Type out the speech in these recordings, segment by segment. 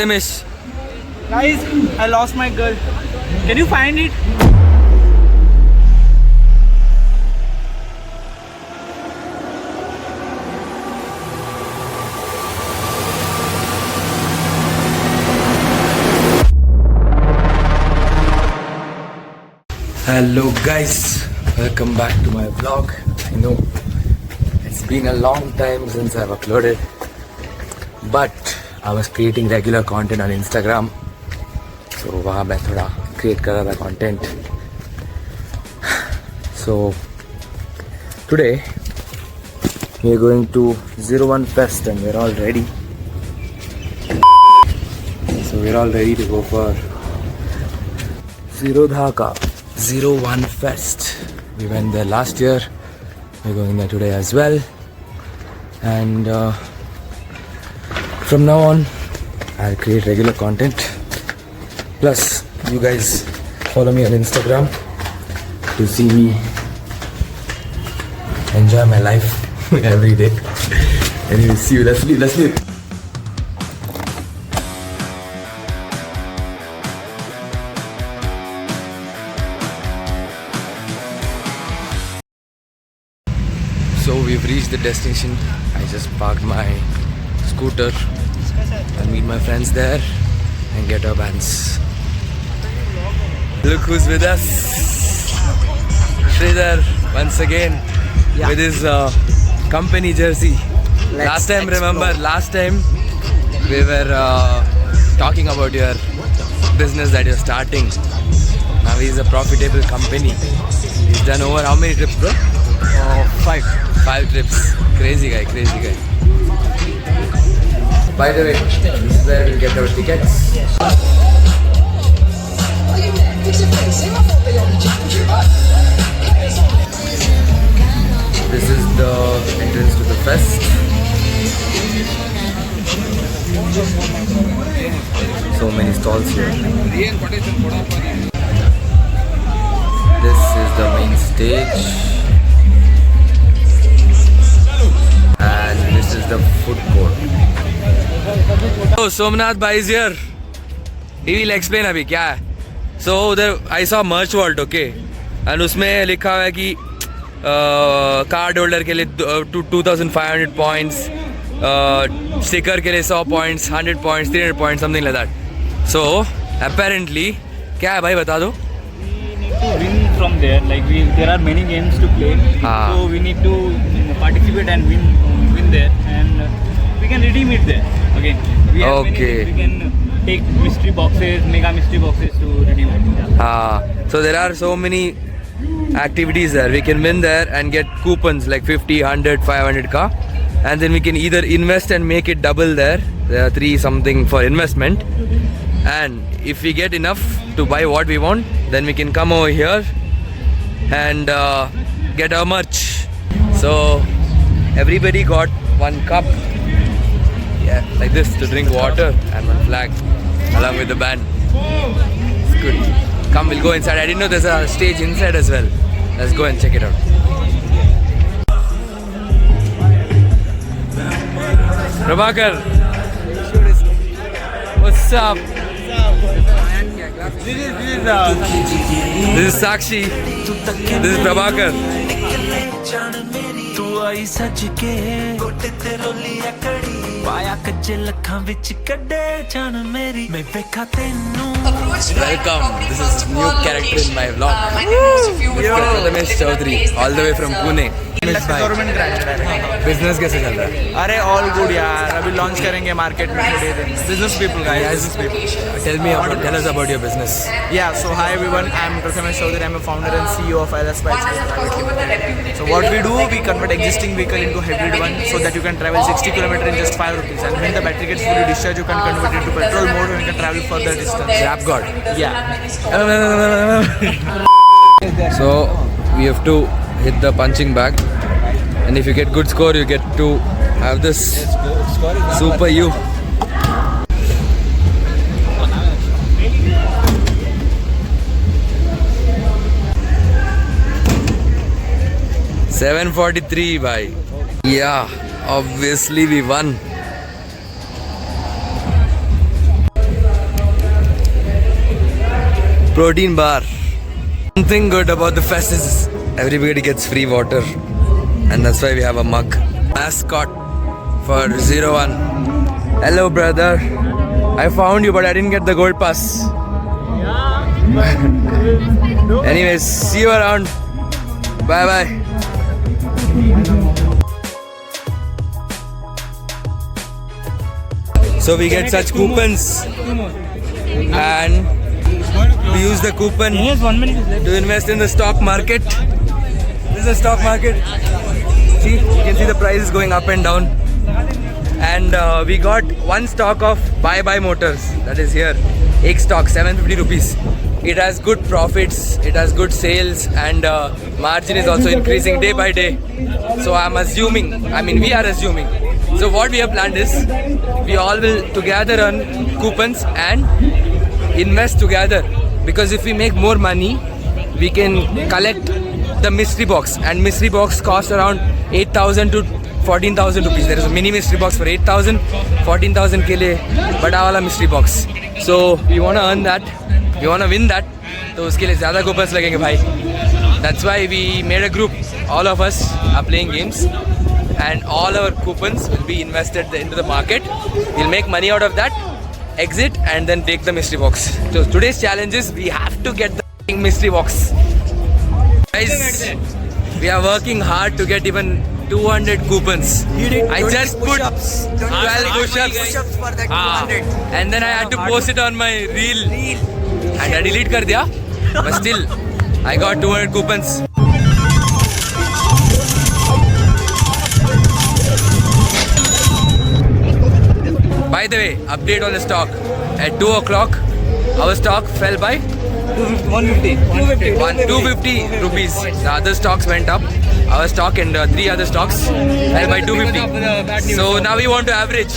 Miss. Guys, I lost my girl. Can you find it? Hello guys, welcome back to my vlog. I know it's been a long time since I've uploaded, but I was creating regular content on Instagram, so वहाँ मैं थोड़ा create कर रहा था content. So today we are going to 01 Fest and we're all ready. So we're all ready to go for Zero Dhaka 01 Fest. We went there last year. We're going there today as well. And from now on, I'll create regular content. Plus, you guys follow me on Instagram to see me enjoy my life every day. Anyway, see you. Let's leave. So we've reached the destination. I just parked my scooter. I'll meet my friends there and get our bands. Look who's with us. Sridhar once again with his company jersey. Last time we were talking about your business that you're starting. Now he's a profitable company. He's done over how many trips, bro? 5 trips. Crazy guy. By the way, this is where we'll get our tickets. This is the entrance to the fest. So many stalls here. This is the main stage. And this is the food court. So Somnath bhai is here. He will explain अभी क्या है. So उधर I saw merch vault, okay, and उसमें लिखा हुआ है कि card holder के लिए 2500 points, sticker के लिए 100 points, 100 points, 300 points, something like that. So apparently क्या है भाई बता दो. To win from there, like there are many games to play, so we need to participate and win there, and we can redeem it there. Okay. We have many things. We can take mystery boxes, mega mystery boxes to redeem it. So there are so many activities there. We can win there and get coupons like 50, 100, 500 ka, and then we can either invest and make it double there. There are 3 something for investment, and if we get enough to buy what we want, then we can come over here and get our merch. So everybody got one cup, like this, to drink water, and one flag along with the band. It's good. Come, we'll go inside. I didn't know there's a stage inside as well. Let's go and check it out. Prabhakar, what's up? This is Sakshi. This is Prabhakar. Welcome. This is new character in my vlog. Ramesh Chaudhary, all the way from Pune. Government graduate है. Business कैसे चल रहा है? अरे all good यार. अभी launch करेंगे market में थोड़े दिन. Business people guys. Tell us about your business. Yeah, so hi everyone, I'm Ramesh Chaudhary. I'm a founder and CEO of LS Bikes Private Limited. So what we do, we convert existing vehicle into hybrid one so that you can travel 60 km in just 5 rupees. And when the battery gets fully discharged, you can convert it to petrol mode and you can travel further distance. Rap God. Yeah. So we have to hit the punching bag, and if you get good score, you get to have this Super U. $743 bhai. Yeah, obviously we won. Protein bar. Something good about the fest is everybody gets free water, and that's why we have a mug. Mascot for 01. Hello, brother. I found you, but I didn't get the gold pass. Anyways, see you around. Bye bye. So we get such coupons, and we use the coupon to invest in the stock market. This is the stock market. See, you can see the price is going up and down. And we got one stock of Bye Motors, that is here. Ek stock, 750 rupees. It has good profits, it has good sales, and margin is also increasing day by day. So we are assuming. So what we have planned is, we all will together earn coupons and invest together. Because if we make more money, we can collect the mystery box, and mystery box costs around 8,000 to 14,000 rupees. There is a mini mystery box for 8,000, 14,000 ke liye bada wala mystery box. So we want to earn that, we want to win that. तो उसके लिए ज़्यादा coupons लगेंगे भाई. That's why we made a group. All of us are playing games, and all our coupons will be invested into the market. We'll make money out of that, exit, and then take the mystery box. So today's challenge is we have to get the mystery box. Guys, we are working hard to get even 200 coupons. I just put 12 push-ups for that 200. and then I had to post it on my reel. And I delete kar diya, but still I got 200 coupons. By the way, update on the stock. At 2 o'clock, our stock fell by 250 rupees. The other stocks went up. Our stock and 3 other stocks fell by 250. So now we want to average.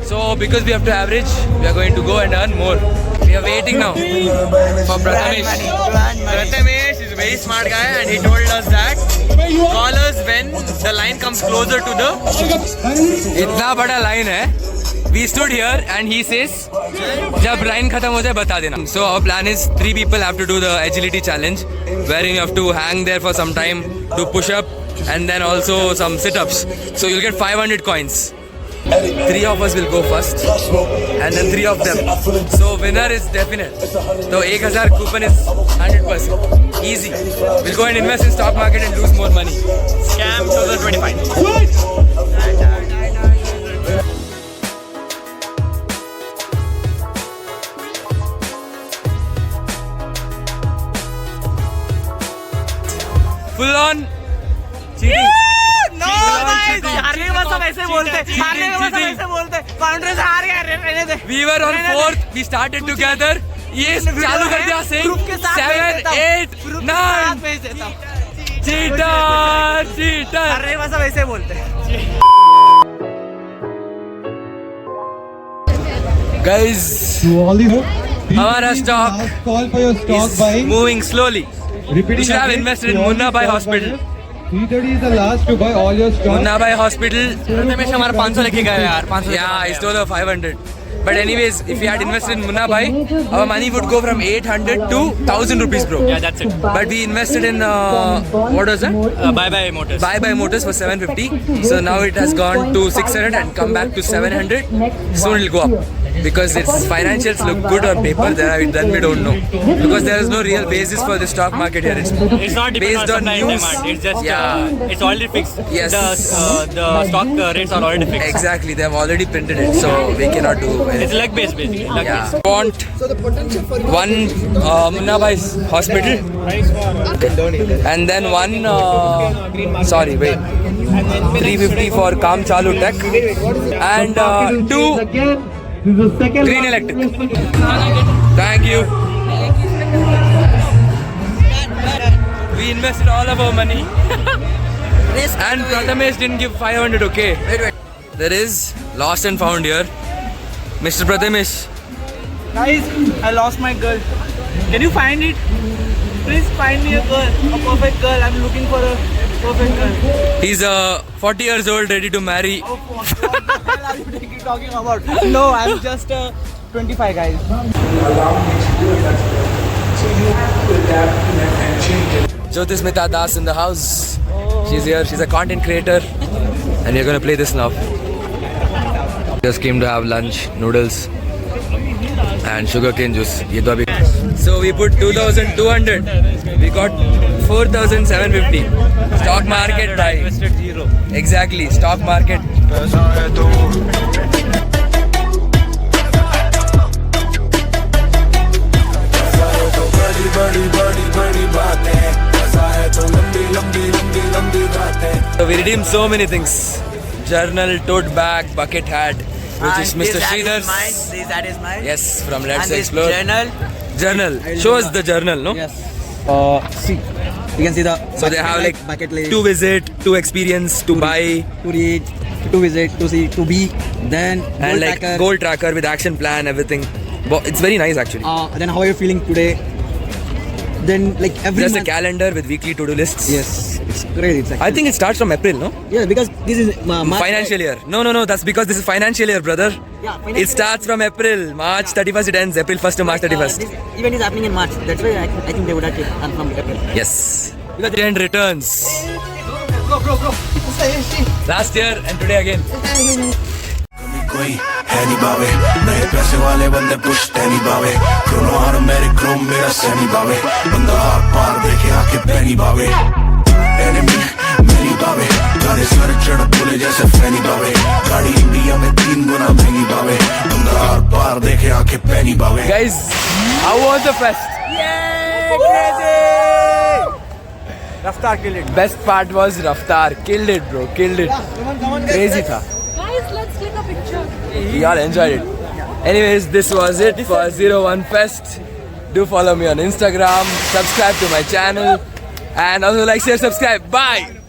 So because we have to average, we are going to go and earn more. We are waiting now for Prathamesh. Prathamesh is a very smart guy, and he told us that call us when the line comes closer to the. इतना बड़ा line है. We stood here and he says, जब line खत्म हो जाए बता देना. So our plan is 3 people have to do the agility challenge, wherein you have to hang there for some time, do push up, and then also some sit-ups. So you'll get 500 coins. 3 of us will go first, and then 3 of them. So winner is definite. So 1000 coupon is 100%. Easy. We'll go and invest in stock market and lose more money. Scam 2025. Full on cheating. No, guys. हारने के बाद सब ऐसे बोलते. हारने के बाद सब ऐसे बोलते. काउंटर से हार गए. रहने दे. We were on 4th. We started together. ये चालू कर दिया saying 7, 8, 9. Cheater, cheater. हारने के बाद सब ऐसे बोलते. Guys, हमारा stock is moving slowly. We should have invested in Munna Bhai Hospital. 330 is the last to buy all your stock. Munna Bhai Hospital. Ramesh हमारा 500 लेके गया यार. 500. Yeah, I stole the 500. But anyways, if we had invested in Munna Bhai, our money would go from 800 to 1000 rupees, bro. Yeah, that's it. But we invested in what was that? Bye Motors. Bye Motors for 750. So now it has gone to 600 and come back to 700. Soon it'll go up. Because its financials look good on paper, then we don't know. Because there is no real basis for the stock market here. It's not based on supply and news. demand. It's just Yeah. it's already fixed. Yes. The stock rates are already fixed. Exactly, they have already printed it, so we cannot do It's anything. luck based basically. Luck Yeah. based. Want one Munna Bhai's hospital, and then one. Sorry, wait. 350 for Kam Chalu Tech, and 2 Green Electric. Thank you. We invested all of our money. And Prathamesh didn't give 500, okay? There is lost and found here. Mr. Prathamesh. Guys, I lost my girl. Can you find it? Please find me a girl, a perfect girl. I'm looking for a perfect girl. He's 40 years old, ready to marry. Oh, what the hell are you talking about? No, I'm just 25, guys. Jyotismita Das in the house. She's here. She's a content creator, and we're gonna play this now. Just came to have lunch, noodles, and sugarcane juice. ये तो अभी. So we put 2,200. We got 4,750. Stock market high. Invested zero. Exactly. Stock market. So we redeemed so many things. Journal, tote bag, bucket hat, which is Mr. Sridhar's. This hat is mine. Yes, from Let's And this Explore. journal. Journal. Show us the journal, no? Yes. See, you can see the. So they have like bucket list. to visit, to experience, to buy, To read, to visit, to see, to be. Then and goal like tracker. goal tracker with action plan, everything. It's very nice actually. Then how are you feeling today? Then like every Just a month. calendar with weekly to-do lists. Yes, it's great. It's actually, I think it starts from April, no? yeah, because this is March, Financial year. No. That's because this is financial year, brother. Yeah, financial It starts from April. March 31st it ends. April 1st to March 31st. This event is happening in March. That's why I think they would have taken from April. Yes. Dividend returns. Last year and today again. कोई है नहीं बावे नए पैसे वाले बंदे पुश्ते नहीं बावे क्रोनो और मेरे क्रोम मेरा सैनी बावे बंदा हार पार देखे आके पैनी बावे एनिमी मेरी बावे गाड़ी सर चढ़ बोले जैसे फैनी बावे गाड़ी इंडिया में 3 गुना महंगी बावे बंदा हार पार देखे आके पैनी बावे Guys, how was the fest? Raftar killed it. Best part was Raftar. Killed it, bro. Killed it. Crazy tha. Guys, let's click a picture. We all enjoyed it. Anyways, this was it for 01 Fest. Do follow me on Instagram. Subscribe to my channel. And also like, share, subscribe. Bye.